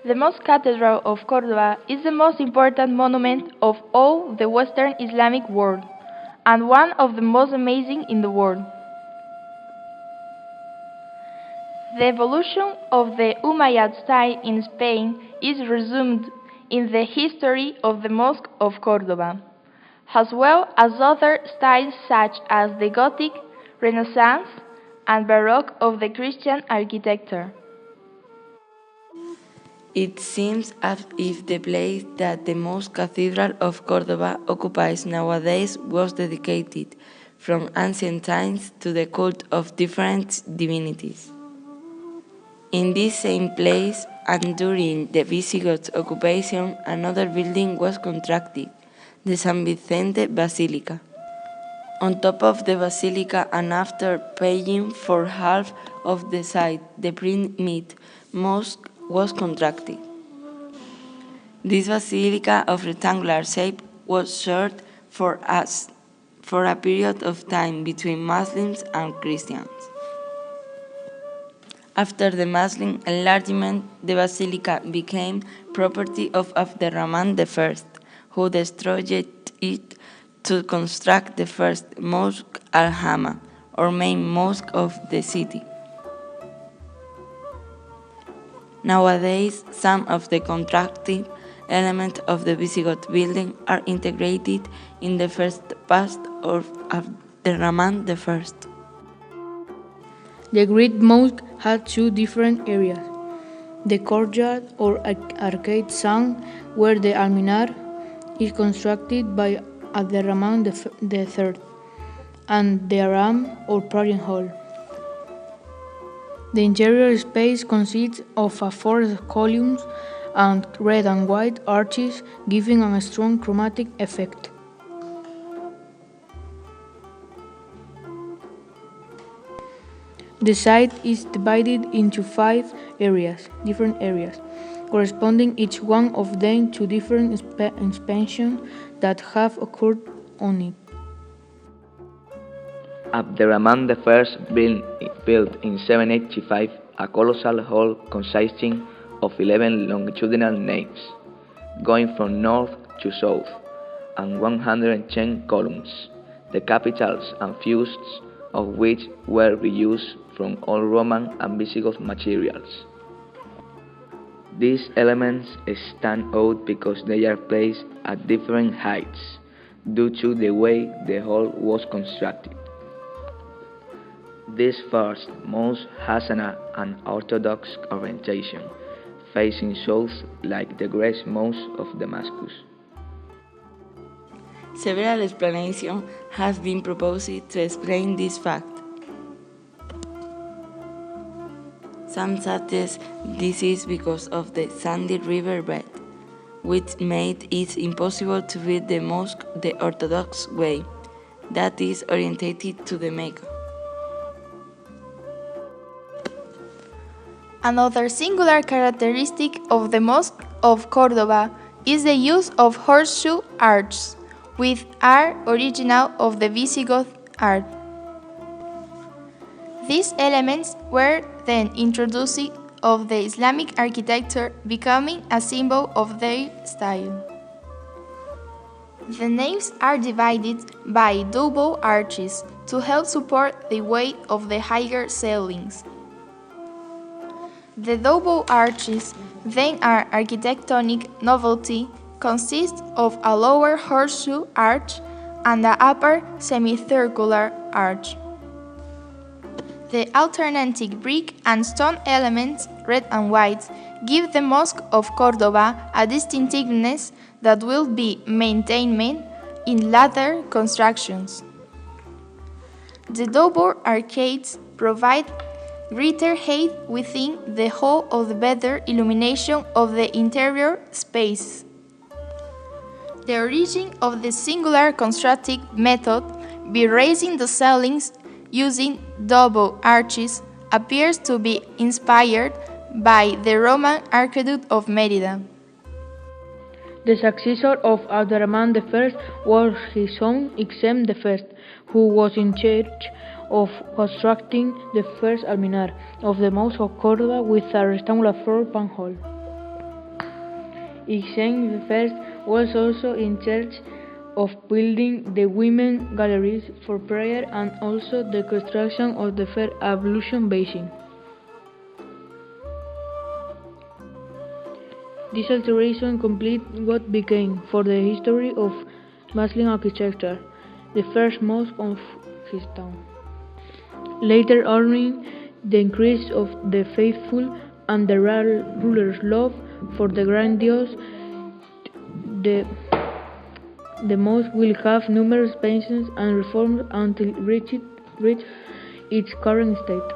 The Mosque Cathedral of Cordova is the most important monument of all the Western Islamic world, and one of the most amazing in the world. The evolution of the Umayyad style in Spain is resumed in the history of the Mosque of Cordova, as well as other styles such as the Gothic, Renaissance, and Baroque of the Christian architecture. It seems as if the place that the Mosque Cathedral of Cordova occupies nowadays was dedicated from ancient times to the cult of different divinities. In this same place, and during the Visigoth occupation, another building was constructed, the San Vicente Basilica. On top of the basilica, and after paying for half of the site, the pre-made mosque was constructed. This basilica of rectangular shape was shared for a period of time between Muslims and Christians. After the Muslim enlargement, the basilica became property of Abderrahman I, who destroyed it to construct the first Mosque al-Hama, or main mosque of the city. Nowadays, some of the constructive elements of the Visigoth building are integrated in the first past of Abderrahman I. The Great Mosque had two different areas. The courtyard or arcade sang, where the alminar is constructed by Abderrahman III, and the Aram or prayer hall. The interior space consists of a forest of columns and red and white arches, giving a strong chromatic effect. The site is divided into 5 different areas, corresponding each one of them to different expansions that have occurred on it. Abderrahman I built in 785 a colossal hall consisting of 11 longitudinal naves, going from north to south, and 110 columns, the capitals and fusts of which were reused from all Roman and Visigoth materials. These elements stand out because they are placed at different heights, due to the way the hall was constructed. This first mosque has an orthodox orientation, facing south like the Great Mosque of Damascus. Several explanations have been proposed to explain this fact. Some suggest this is because of the sandy river bed, which made it impossible to build the mosque the Orthodox way, that is, orientated to the Mecca. Another singular characteristic of the Mosque of Cordova is the use of horseshoe arches, which are original of the Visigoth art. These elements were then introduced of the Islamic architecture, becoming a symbol of their style. The naves are divided by double arches to help support the weight of the higher ceilings. The double arches, then an architectonic novelty, consist of a lower horseshoe arch and an upper semicircular arch. The alternating brick and stone elements, red and white, give the Mosque of Cordova a distinctiveness that will be maintained in later constructions. The double arcades provide greater height within the whole of the better illumination of the interior space. The origin of the singular constructive method, by raising the ceilings using double arches, appears to be inspired by the Roman aqueduct of Merida. The successor of Abderrahman I was his son Ixem I, who was in charge of constructing the first alminar of the Mosque of Cordova with a rectangular floor pan hall. Hussein I was also in charge of building the women galleries for prayer and also the construction of the first ablution basin. This alteration completed what became, for the history of Muslim architecture, the first mosque of his town. Later honoring the increase of the faithful and the ruler's love for the grandiose, the mosque will have numerous expansions and reforms until it reached its current state.